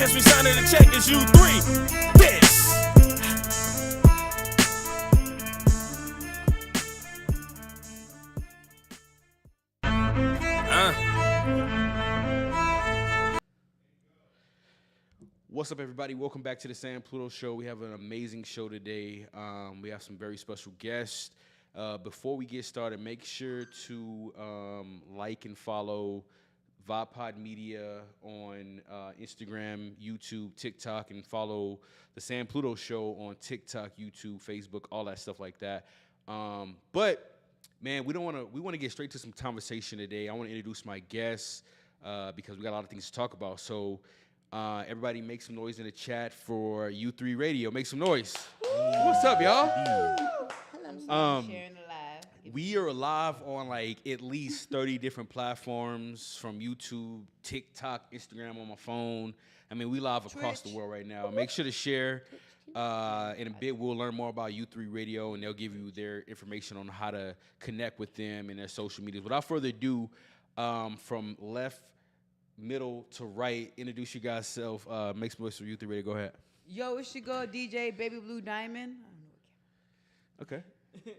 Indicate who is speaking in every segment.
Speaker 1: Catch me signing the check, it's you three. This.
Speaker 2: What's up, everybody? Welcome back to the San Pluto Show. We have an amazing show today. We have some very special guests. Before we get started, make sure to like and follow VodPod Media on Instagram, YouTube, TikTok, and follow the San Pluto Show on TikTok, YouTube, Facebook, all that stuff like that. But man, we want to get straight to some conversation today. I want to introduce my guests because we got a lot of things to talk about. So everybody make some noise in the chat for U3 Radio. Make some noise. What's up, y'all?
Speaker 3: Hello. Sharing the live.
Speaker 2: We are live on like at least 30 different platforms, from YouTube, TikTok, Instagram on my phone. I mean, we live across the world right now. Make sure to share. In a bit, we'll learn more about U3 Radio, and they'll give you their information on how to connect with them and their social medias. Without further ado, from left, middle to right, introduce you guys self. Make some noise for U3 Radio. Go ahead.
Speaker 3: Yo, it's your girl DJ Baby Blue Diamond. I don't know
Speaker 2: Okay.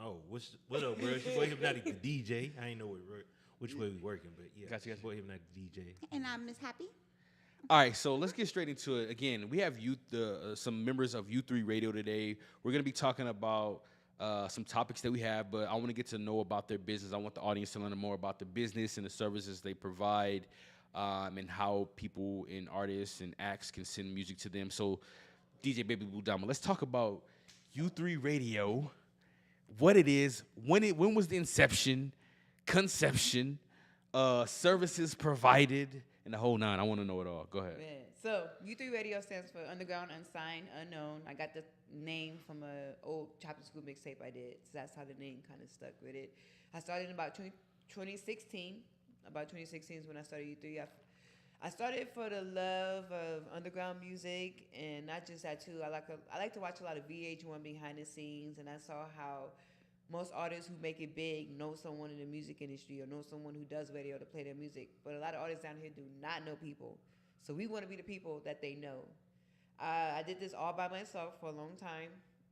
Speaker 4: Oh, what up, bro? It's your boy Hypnotic the DJ. I ain't know which way we working, but yeah.
Speaker 2: Gotcha.
Speaker 4: Boy Hypnotic the DJ.
Speaker 5: And I'm Miss Happy.
Speaker 2: All right, so let's get straight into it. Again, we have some members of U3 Radio today. We're going to be talking about some topics that we have, but I want to get to know about their business. I want the audience to learn more about the business and the services they provide, and how people and artists and acts can send music to them. So, DJ Baby Blue Diamond, let's talk about U3 Radio, what it is, when was the inception, conception, services provided, and the whole nine. I want to know it all. Go ahead.
Speaker 3: Yeah. So U3 Radio stands for Underground, Unsigned, Unknown. I got the name from an old Chapter School mixtape I did. So that's how the name kind of stuck with it. I started in about 2016. About 2016 is when I started U3. I started for the love of underground music, and not just that too. I like to watch a lot of VH1 behind the scenes, and I saw how most artists who make it big know someone in the music industry or know someone who does radio to play their music. But a lot of artists down here do not know people. So we want to be the people that they know. I did this all by myself for a long time.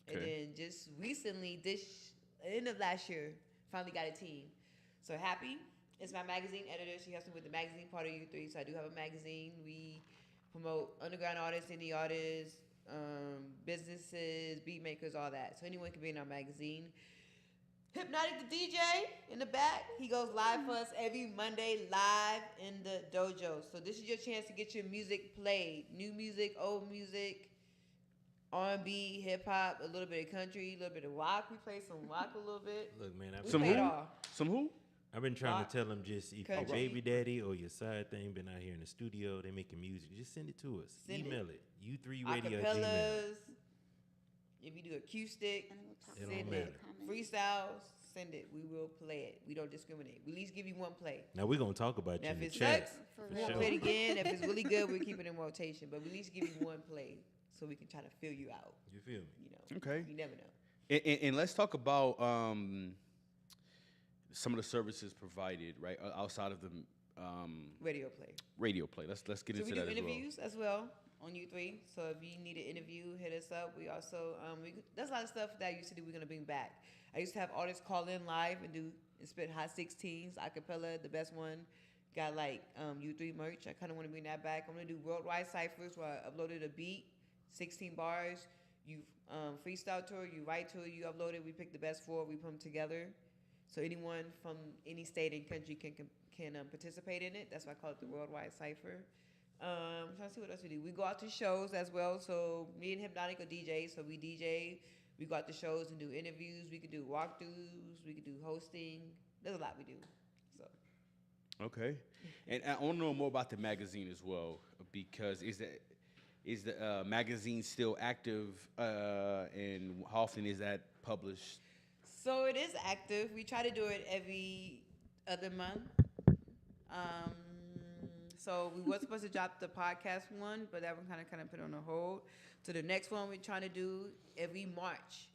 Speaker 3: Okay. And then just recently, end of last year, finally got a team. So Happy is my magazine editor. She helps me with the magazine part of U3. So I do have a magazine. We promote underground artists, indie artists, businesses, beat makers, all that. So anyone can be in our magazine. Hypnotic the DJ in the back. He goes live for us every Monday, live in the dojo. So this is your chance to get your music played. New music, old music, R&B, hip-hop, a little bit of country, a little bit of rock. We play some rock a little bit.
Speaker 4: Look, man,
Speaker 2: Some who?
Speaker 4: I've been trying to tell them, just if your baby daddy or your side thing been out here in the studio, they making music, just send it to us. Email it. U3Radio@gmail.
Speaker 3: Acapellas. If you do acoustic, send it. Freestyles, send it. We will play it. We don't discriminate. We at least give you one play.
Speaker 4: Now we're gonna talk about you in the
Speaker 3: if it
Speaker 4: chat.
Speaker 3: sucks, we won't play it again. If it's really good, we'll keep it in rotation. But we at least give you one play so we can try to fill you out.
Speaker 4: You feel me?
Speaker 3: You know.
Speaker 2: Okay.
Speaker 3: You never know.
Speaker 2: And let's talk about some of the services provided, right, outside of the
Speaker 3: Radio play.
Speaker 2: Radio play. Let's get into that as well.
Speaker 3: We do interviews as well on U3. So if you need an interview, hit us up. We also there's a lot of stuff that I used to do. We're gonna bring back. I used to have artists call in live and spit hot 16s, acapella, the best one. Got like U3 merch. I kind of want to bring that back. I'm gonna do worldwide ciphers where I uploaded a beat, 16 bars. You freestyle to it, you write to it, you upload it. We pick the best four, we put them together. So anyone from any state and country can participate in it. That's why I call it the worldwide cipher. I'm trying to see what else we do. We go out to shows as well. So me and Hypnotic are DJs. So we DJ. We go out to shows and do interviews. We could do walkthroughs. We could do hosting. There's a lot we do. So.
Speaker 2: Okay. And I want to know more about the magazine as well, because is the magazine still active, and how often is that published?
Speaker 3: So it is active. We try to do it every other month. So we were supposed to drop the podcast one, but that one kind of put on a hold. So the next one we're trying to do every March.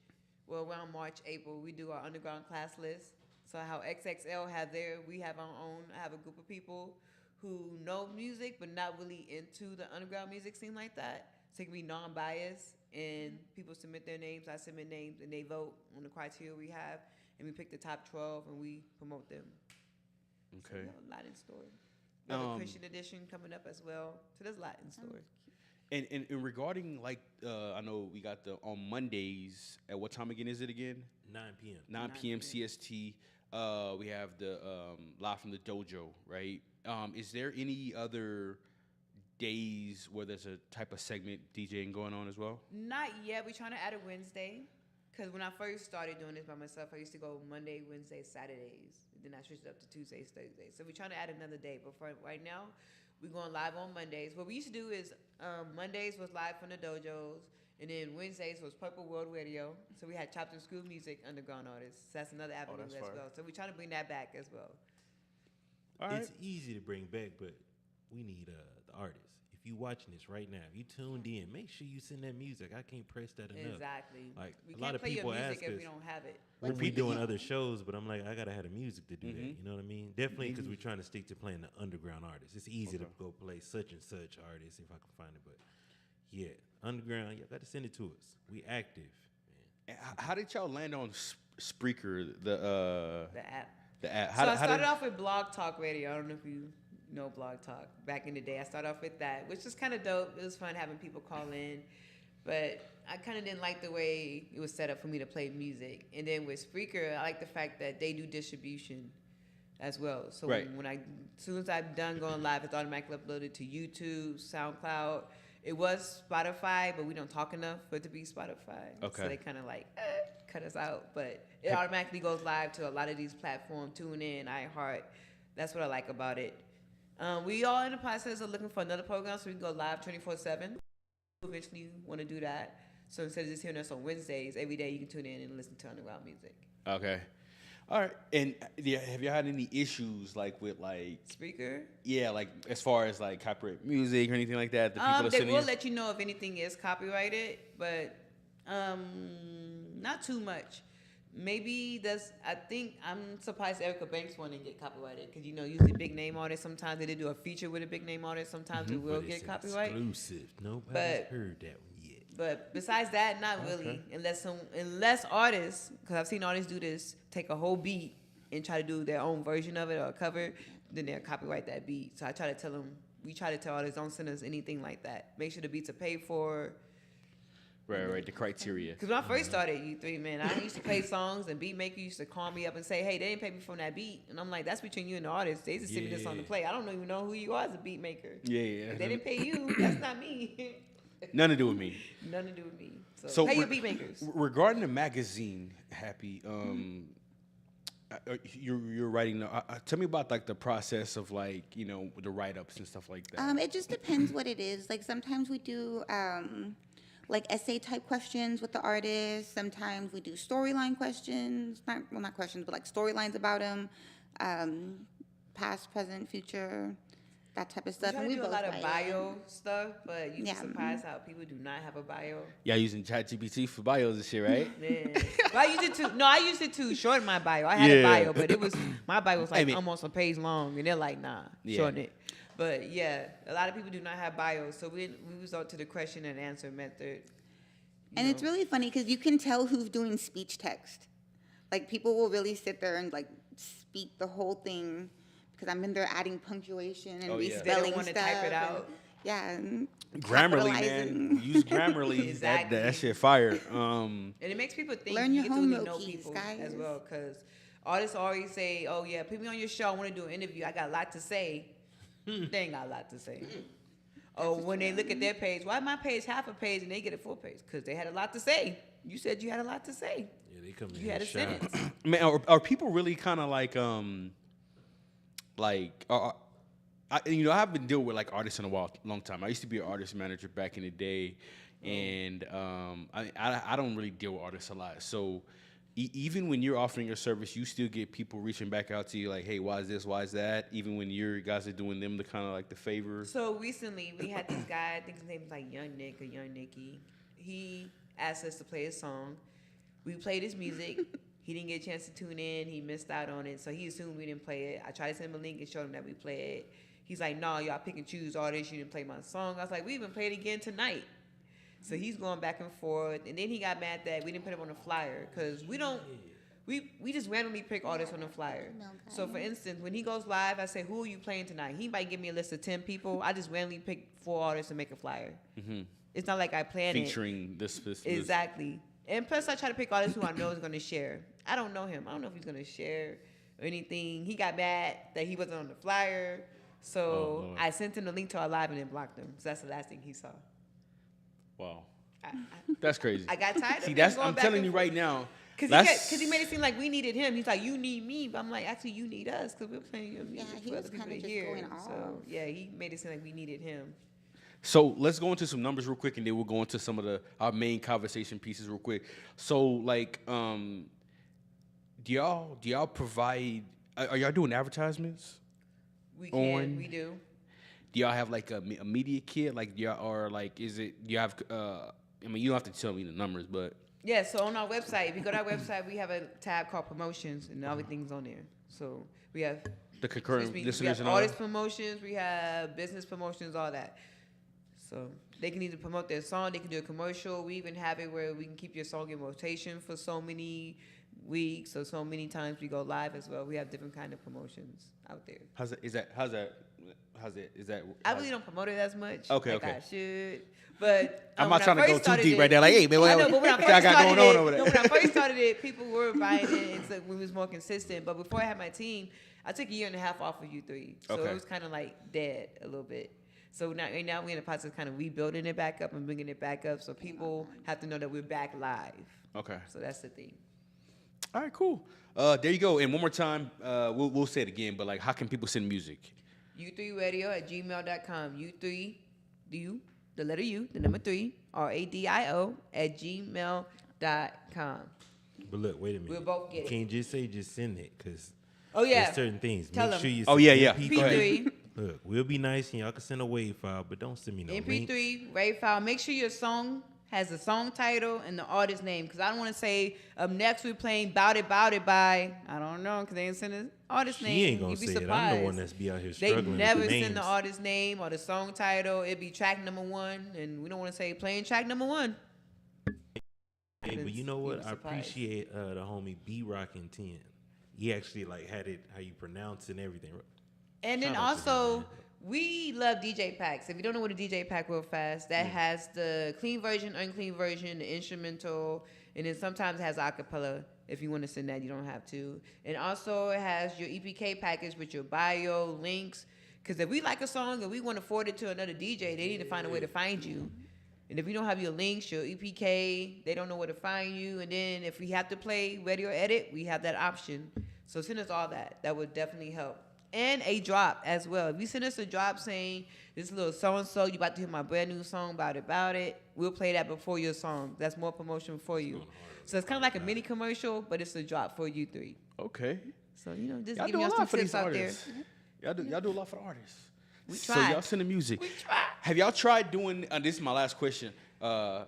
Speaker 3: Well, around March, April, we do our underground class list. So how XXL have we have our own. I have a group of people who know music but not really into the underground music scene like that. So it can be non-biased, and people submit their names. I submit names, and they vote on the criteria we have, and we pick the top 12 and we promote them. So
Speaker 2: Okay.
Speaker 3: we have a lot in store. We have a Christian edition coming up as well. So there's a lot in store.
Speaker 2: And regarding like I know we got the on Mondays at what time again is it again?
Speaker 4: 9 p.m.
Speaker 2: 9 p.m. CST. We have the live from the dojo, right? Is there any other days where there's a type of segment DJing going on as well?
Speaker 3: Not yet. We're trying to add a Wednesday. Because when I first started doing this by myself, I used to go Monday, Wednesday, Saturdays. Then I switched it up to Tuesdays, Thursdays. So we're trying to add another day. But for right now, we're going live on Mondays. What we used to do is Mondays was live from the dojos. And then Wednesdays was Purple World Radio. So we had Chopped and Screwed Music, underground artists. So that's another avenue
Speaker 2: that's
Speaker 3: as
Speaker 2: fire.
Speaker 3: well. So we're trying to bring that back as well.
Speaker 2: All right.
Speaker 4: It's easy to bring back, but we need the artists. If you watching this right now, if you tuned in, make sure you send that music. I can't press that enough.
Speaker 3: Exactly.
Speaker 4: Like
Speaker 3: we
Speaker 4: a
Speaker 3: can't
Speaker 4: lot of
Speaker 3: play
Speaker 4: people
Speaker 3: your music
Speaker 4: ask
Speaker 3: if
Speaker 4: us,
Speaker 3: we don't have it.
Speaker 4: when we doing other shows, but I'm like, I gotta have the music to do that.
Speaker 2: Mhm.
Speaker 4: You know what I mean? Definitely because we're trying to stick to playing the underground artists. It's easy to
Speaker 2: Okay.
Speaker 4: go play such and such artists if I can find it, but yeah, underground, you gotta send it to us. We active, man.
Speaker 2: And how did y'all land on Spreaker, the
Speaker 3: The app.
Speaker 2: app?
Speaker 3: So I started off with Blog Talk Radio. I don't know if you know Blog Talk. Back in the day, I started off with that, which was kind of dope. It was fun having people call in, but I kind of didn't like the way it was set up for me to play music. And then with Spreaker, I like the fact that they do distribution as well. So
Speaker 2: Right.
Speaker 3: as soon as I'm done going live, it's automatically uploaded to YouTube, SoundCloud. It was Spotify, but we don't talk enough for it to be Spotify.
Speaker 2: Okay.
Speaker 3: So they kind of like cut us out, but it automatically goes live to a lot of these platforms. TuneIn, iHeart. That's what I like about it. We are in the process of looking for another program so we can go live 24/7. Eventually want to do that. So instead of just hearing us on Wednesdays, every day you can tune in and listen to underground music.
Speaker 2: Okay. All right. And yeah, have you had any issues like with like
Speaker 3: Spreaker.
Speaker 2: like as far as like copyright music or anything like that? The people are
Speaker 3: They
Speaker 2: sending
Speaker 3: will
Speaker 2: you?
Speaker 3: let you know if anything is copyrighted, but not too much. Maybe I'm surprised Erica Banks one didn't get copyrighted because usually big name artists sometimes they did do a feature with a big name artist. Sometimes it will
Speaker 4: But it's
Speaker 3: get copyright.
Speaker 4: exclusive. Nobody's
Speaker 3: But-
Speaker 4: heard that one yet.
Speaker 3: But besides that, not really. Unless artists, because I've seen artists do this, take a whole beat and try to do their own version of it or a cover, then they'll copyright that beat. So I try to tell them, we try to tell artists, don't send us anything like that. Make sure the beats are paid for.
Speaker 2: Right. The criteria.
Speaker 3: Because when I first started U3, man, I used to play songs and Beatmaker used to call me up and say, hey, they didn't pay me from that beat. And I'm like, that's between you and the artist. They just send me this on the
Speaker 4: Yeah.
Speaker 3: play. I don't even know who you are as a beat maker.
Speaker 2: Yeah.
Speaker 3: If they didn't pay you, that's not me.
Speaker 2: Nothing to do with me.
Speaker 3: Nothing to do with me. So,
Speaker 2: So
Speaker 3: pay your beat makers.
Speaker 2: Regarding the magazine, Happy, you're writing. Tell me about like the process of like the write ups and stuff like that.
Speaker 5: It just depends what it is. Like sometimes we do like essay type questions with the artist. Sometimes we do storyline questions. Not questions, but like storylines about them. Past, present, future, that type of
Speaker 3: We
Speaker 5: stuff.
Speaker 3: try to do a
Speaker 5: both
Speaker 3: lot of
Speaker 5: write
Speaker 3: bio stuff, but you'd be
Speaker 5: Yeah.
Speaker 3: surprised how people do not have a bio.
Speaker 2: Y'all using ChatGPT for bios and shit, right?
Speaker 3: Man. But I used it to shorten my bio. I had a
Speaker 2: Yeah.
Speaker 3: bio, but my bio was like
Speaker 2: I mean-
Speaker 3: almost a page long, and they're like, nah,
Speaker 2: Yeah.
Speaker 3: shorten it. But yeah, a lot of people do not have bios, so we resort to the question and answer method.
Speaker 5: And it's really funny because you can tell who's doing speech text. Like people will really sit there and like speak the whole thing because I'm in there adding punctuation and
Speaker 2: Oh, yeah.
Speaker 5: respelling
Speaker 3: They don't wanna
Speaker 5: stuff.
Speaker 3: type it
Speaker 5: and-
Speaker 3: out.
Speaker 5: yeah. and
Speaker 2: Grammarly, man.
Speaker 5: capitalizing.
Speaker 2: Use Grammarly.
Speaker 3: Exactly.
Speaker 2: That shit fire.
Speaker 3: And it makes people think
Speaker 5: Learn
Speaker 3: you
Speaker 5: your
Speaker 3: get to really
Speaker 5: homework
Speaker 3: know
Speaker 5: keys,
Speaker 3: people
Speaker 5: guys.
Speaker 3: as well, because artists always say, "Oh yeah, put me on your show. I want to do an interview. I got a lot to say." They ain't got a lot to say. Oh, when they look at their page, why my page half a page and they get a full page? Because they had a lot to say. You said you had a lot to say.
Speaker 4: Yeah, they come in
Speaker 3: You
Speaker 4: here
Speaker 3: had a
Speaker 4: shy.
Speaker 3: sentence.
Speaker 2: Man, are people really kind of I've been dealing with like artists in a long time. I used to be an artist manager back in the day, and I don't really deal with artists a lot. So even when you're offering your service, you still get people reaching back out to you like, hey, why is this? Why is that? Even when you guys are doing them the kind of like the favor.
Speaker 3: So recently we had this guy, I think his name was like Young Nick or Young Nicky. He asked us to play his song. We played his music. He didn't get a chance to tune in. He missed out on it. So he assumed we didn't play it. I tried to send him a link and showed him that we played it. He's like, no, y'all pick and choose artists. You didn't play my song. I was like, we even played it again tonight. So he's going back and forth. And then he got mad that we didn't put him on the flyer because we just randomly pick artists on the flyer. So for instance, when he goes live, I say, who are you playing tonight? He might give me a list of 10 people. I just randomly pick 4 artists and make a flyer. Mm-hmm. It's not like I plan
Speaker 2: Featuring this.
Speaker 3: Exactly. And plus, I try to pick artists who I know is going to share. I don't know him. I don't know if he's going to share or anything. He got mad that he wasn't on the flyer. So I sent him the link to our live and then blocked him. So that's the last thing he saw.
Speaker 2: Wow. That's crazy.
Speaker 3: I got tired of
Speaker 2: See,
Speaker 3: him
Speaker 2: that's
Speaker 3: going
Speaker 2: I'm
Speaker 3: back
Speaker 2: telling
Speaker 3: and
Speaker 2: you
Speaker 3: forth.
Speaker 2: right now.
Speaker 3: Because he made it seem like we needed him. He's like, you need me. But I'm like, actually, you need us because we're playing your music
Speaker 5: Yeah, he
Speaker 3: for
Speaker 5: was
Speaker 3: other people
Speaker 5: kinda
Speaker 3: to
Speaker 5: just
Speaker 3: hear.
Speaker 5: going off.
Speaker 3: So, yeah, he made it seem like we needed him.
Speaker 2: So let's go into some numbers real quick, and then we'll go into some of our main conversation pieces real quick. So, like, do y'all provide? Are y'all doing advertisements?
Speaker 3: We can. We do.
Speaker 2: Do y'all have like a media kit? Like, y'all or like, is it? Do you have? I mean, you don't have to tell me the numbers, but
Speaker 3: Yeah, so on our website, if you go to our website, we have a tab called promotions, and everything's on there. So we have
Speaker 2: the concurrent
Speaker 3: we
Speaker 2: listeners
Speaker 3: have
Speaker 2: and all.
Speaker 3: artist promotions, we have business promotions, all that. So they can either promote their song, they can do a commercial. We even have it where we can keep your song in rotation for so many weeks or so many times we go live as well. We have different kind of promotions out there.
Speaker 2: How's that? Is that?
Speaker 3: I really don't promote it as much.
Speaker 2: Okay,
Speaker 3: like
Speaker 2: okay.
Speaker 3: I should. But
Speaker 2: I'm
Speaker 3: when
Speaker 2: not
Speaker 3: I
Speaker 2: trying to
Speaker 3: first
Speaker 2: go too
Speaker 3: started
Speaker 2: deep
Speaker 3: it-
Speaker 2: right there. Like, hey, man,
Speaker 3: I know, but when I
Speaker 2: what
Speaker 3: first
Speaker 2: y'all got
Speaker 3: started
Speaker 2: going on
Speaker 3: it,
Speaker 2: over there?
Speaker 3: no, when I first started it, people were buying it. And so we was more consistent. But before I had my team, I took a year and a half off of U3, so
Speaker 2: Okay.
Speaker 3: it was kind of like dead a little bit. So now we're in the process of kind of rebuilding it back up and bringing it back up, so people have to know that we're back live.
Speaker 2: Okay.
Speaker 3: So that's the thing.
Speaker 2: All right, cool. There you go. And one more time, we'll say it again. But like, how can people send music?
Speaker 3: U3radio@gmail.com. U3, the letter U, the number 3, RADIO @gmail.com.
Speaker 4: But look, wait a minute.
Speaker 3: We'll both get
Speaker 4: you
Speaker 3: it.
Speaker 4: can't just say just send it, because
Speaker 3: Oh yeah.
Speaker 4: there's certain things.
Speaker 3: Tell
Speaker 4: Make
Speaker 3: them.
Speaker 4: sure you
Speaker 2: Oh,
Speaker 4: send
Speaker 2: yeah.
Speaker 4: MP3.
Speaker 2: Go ahead.
Speaker 3: MP3.
Speaker 4: Look, we'll be nice and y'all can send a WAV file, but don't send me no links.
Speaker 3: MP3, RAW file. Make sure your song has the song title and the artist name. Because I don't want to say, up next we're playing Bout It by, I don't know, because they ain't send the artist name.
Speaker 4: She ain't gonna
Speaker 3: You'd be
Speaker 4: say it.
Speaker 3: surprised.
Speaker 4: I'm the one that's be out here
Speaker 3: They
Speaker 4: struggling
Speaker 3: never
Speaker 4: with the names.
Speaker 3: send the artist name or the song title. It'd be track number 1, and we don't want to say playing track number 1.
Speaker 4: Hey, but you know what?
Speaker 3: You'd be
Speaker 4: I
Speaker 3: surprised.
Speaker 4: appreciate the homie B Rockin' 10. He actually like had it how you pronounce it and everything.
Speaker 3: And then
Speaker 4: Shout out to him,
Speaker 3: also,
Speaker 4: man.
Speaker 3: we love DJ packs. If you don't know what a DJ pack real fast, that has the clean version, unclean version, the instrumental, and then sometimes it has acapella. If you want to send that, you don't have to. And also, it has your EPK package with your bio, links. Because if we like a song and we want to forward it to another DJ, they need to find a way to find you. And if you don't have your links, your EPK, they don't know where to find you. And then if we have to play ready or edit, we have that option. So send us all that. That would definitely help. And a drop as well. If you send us a drop saying, this little so-and-so, you about to hear my brand new song, About It, we'll play that before your song. That's more promotion for you. So it's kind of like a mini commercial, but it's a drop for you 3.
Speaker 2: Okay.
Speaker 3: So, just
Speaker 2: Y'all
Speaker 3: giving
Speaker 2: do a
Speaker 3: y'all some
Speaker 2: lot for
Speaker 3: tips
Speaker 2: these
Speaker 3: out there.
Speaker 2: artists. Y'all do a lot for the artists.
Speaker 3: We
Speaker 2: So
Speaker 3: try.
Speaker 2: y'all send the music.
Speaker 3: We try.
Speaker 2: Have y'all tried doing? This is my last question for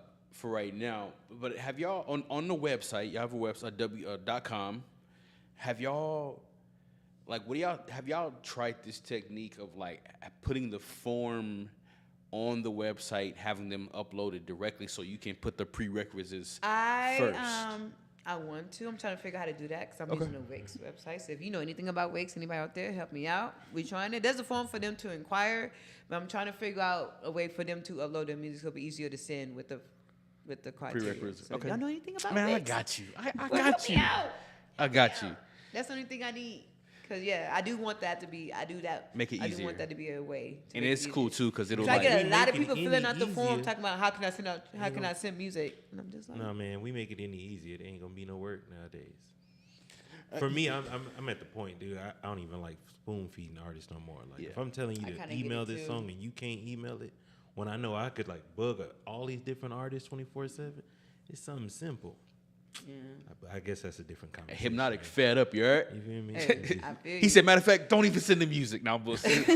Speaker 2: right now. But have y'all on the website? Y'all have a website .com. Have y'all have y'all tried this technique of like putting the form on the website, having them uploaded directly so you can put the prerequisites first?
Speaker 3: I want to. I'm trying to figure out how to do that because I'm using the Wix website. So if you know anything about Wix, anybody out there, help me out. We're trying it. There's a form for them to inquire, but I'm trying to figure out a way for them to upload their music so it'll be easier to send with the criteria.
Speaker 2: Prerequisites.
Speaker 3: So
Speaker 2: Okay.
Speaker 3: if y'all know anything about
Speaker 2: Man, I
Speaker 3: Wix?
Speaker 2: got you. I
Speaker 3: Well,
Speaker 2: got
Speaker 3: help
Speaker 2: you.
Speaker 3: me out.
Speaker 2: I got you.
Speaker 3: That's the only thing I need. Because, I do want that to be, I do that.
Speaker 2: Make it
Speaker 3: I do
Speaker 2: easier.
Speaker 3: want that to be a way. To
Speaker 2: And
Speaker 3: make
Speaker 2: it's
Speaker 3: it
Speaker 2: cool
Speaker 3: easier.
Speaker 2: too because it'll
Speaker 3: So I
Speaker 2: like
Speaker 3: get a lot of
Speaker 4: make it
Speaker 3: people filling out the
Speaker 4: any
Speaker 3: form
Speaker 4: easier.
Speaker 3: talking about how can I send music? And I'm just like,
Speaker 4: No, man, we make it any easier. It ain't gonna be no work nowadays. For me, I'm at the point, dude. I don't even like spoon feeding artists no more. Like if I'm telling you
Speaker 3: I
Speaker 4: to
Speaker 3: kinda get
Speaker 4: email
Speaker 3: it,
Speaker 4: this
Speaker 3: too.
Speaker 4: song and you can't email it, when I know I could like bug all these different artists 24/7, it's something simple. I guess that's a different conversation.
Speaker 2: Hypnotic
Speaker 4: man.
Speaker 2: fed up, you heard?
Speaker 4: You feel me?
Speaker 3: hey,
Speaker 4: It's just-
Speaker 3: I feel
Speaker 2: He
Speaker 3: you.
Speaker 2: said, matter of fact, don't even send the music. Now, bullshit.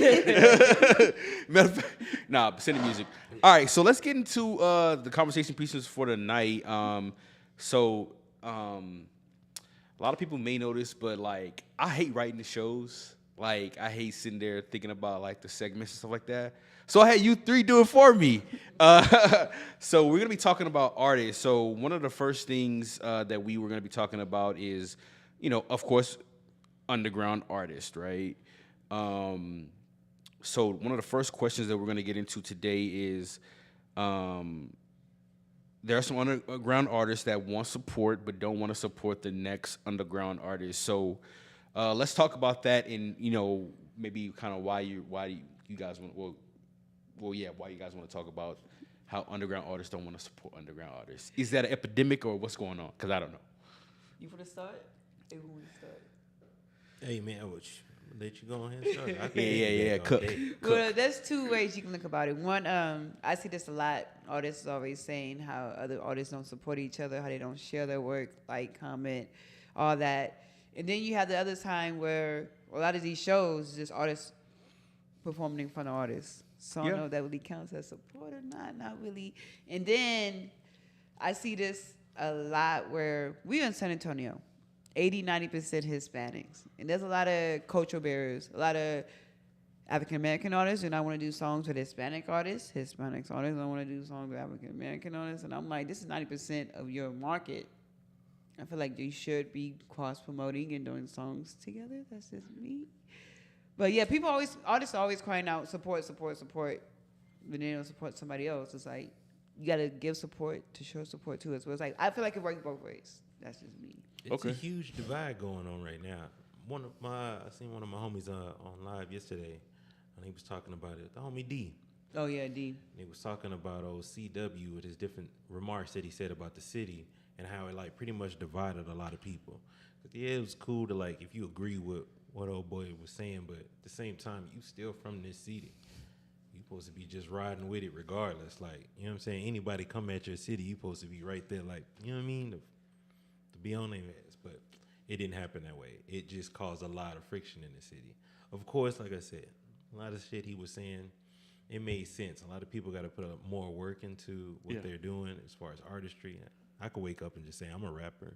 Speaker 2: Matter of fact, send the music. All right, so let's get into the conversation pieces for the night. A lot of people may know this, but like, I hate writing the shows. Like, I hate sitting there thinking about like the segments and stuff like that. So I had you three do it for me. So we're gonna be talking about artists. So one of the first things that we were gonna be talking about is, of course, underground artists, right? So one of the first questions that we're gonna get into today is, there are some underground artists that want support but don't want to support the next underground artist. So let's talk about that, and maybe kind of why you guys want why you guys want to talk about how underground artists don't want to support underground artists. Is that an epidemic or what's going on? Because I don't know.
Speaker 3: You want to start? Everyone want to start?
Speaker 4: Hey man, I'll let you go ahead and start. I can
Speaker 2: Yeah.
Speaker 4: piggyback all
Speaker 2: Cook.
Speaker 4: day.
Speaker 3: Well, there's two ways you can look about it. One, I see this a lot. Artists always saying how other artists don't support each other, how they don't share their work, like, comment, all that. And then you have the other time where a lot of these shows, just artists performing in front of artists. So I don't know if that really counts as support or not really. And then I see this a lot where we're in San Antonio, 80-90% Hispanics. And there's a lot of cultural barriers, a lot of African-American artists, and I want to do songs with Hispanic artists. Hispanics artists, I want to do songs with African-American artists. And I'm like, this is 90% of your market. I feel like you should be cross-promoting and doing songs together. That's just me. But yeah, artists are always crying out, support, but they don't support somebody else. It's like, you got to give support to show support too. So it's like, I feel like it works both ways. That's just me.
Speaker 4: It's a huge divide going on right now. I seen one of my homies on live yesterday, and he was talking about it. The homie D.
Speaker 3: Oh yeah, D.
Speaker 4: And he was talking about CW with his different remarks that he said about the city and how it like pretty much divided a lot of people. But yeah, it was cool to like if you agree with what old boy was saying, but at the same time, you still from this city. You supposed to be just riding with it regardless. Like, you know what I'm saying? Anybody come at your city, you supposed to be right there, like, you know what I mean? To be on their ass. But it didn't happen that way. It just caused a lot of friction in the city. Of course, like I said, a lot of shit he was saying, it made sense. A lot of people got to put more work into what they're doing as far as artistry. I could wake up and just say, I'm a rapper.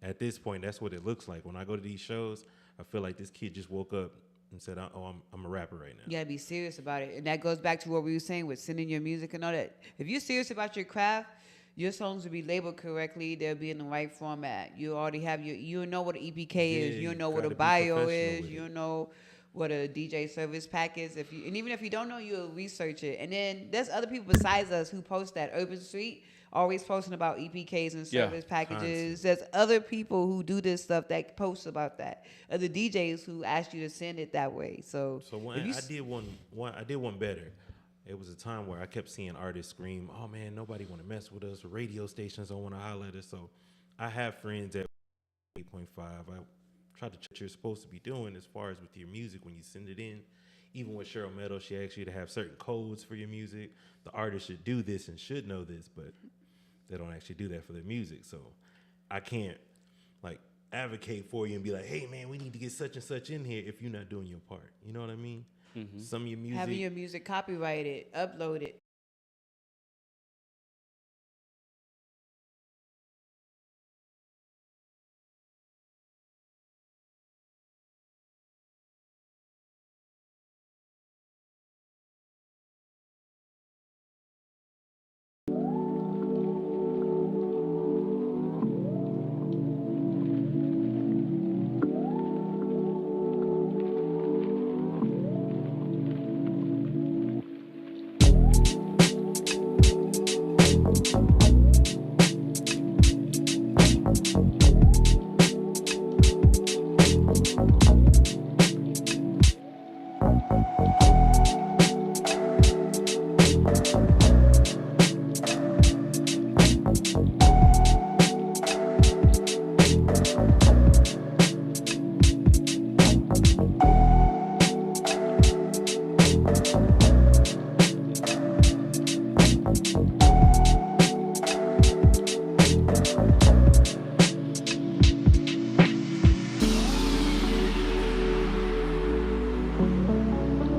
Speaker 4: At this point, that's what it looks like. When I go to these shows, I feel like this kid just woke up and said, I'm a rapper right now.
Speaker 3: You gotta be serious about it. And that goes back to what we were saying with sending your music and all that. If you're serious about your craft, your songs will be labeled correctly. They'll be in the right format. You already have you know what an EPK is. You know what a bio is. You know what a DJ service pack is. And even if you don't know, you'll research it. And then there's other people besides us who post that. Urban Street always posting about EPKs and service packages. There's other people who do this stuff that post about that. Other DJs who ask you to send it that way. So
Speaker 4: I did one better. It was a time where I kept seeing artists scream, "Oh man, nobody want to mess with us. Radio stations don't want to holler at us." So I have friends at 8.5. I try to check what you're supposed to be doing as far as with your music when you send it in. Even with Cheryl Meadows, she asks you to have certain codes for your music. The artist should do this and should know this, but they don't actually do that for their music. So I can't like advocate for you and be like, hey man, we need to get such and such in here if you're not doing your part. You know what I mean? Mm-hmm. Some of your music,
Speaker 3: having your music copyrighted, uploaded,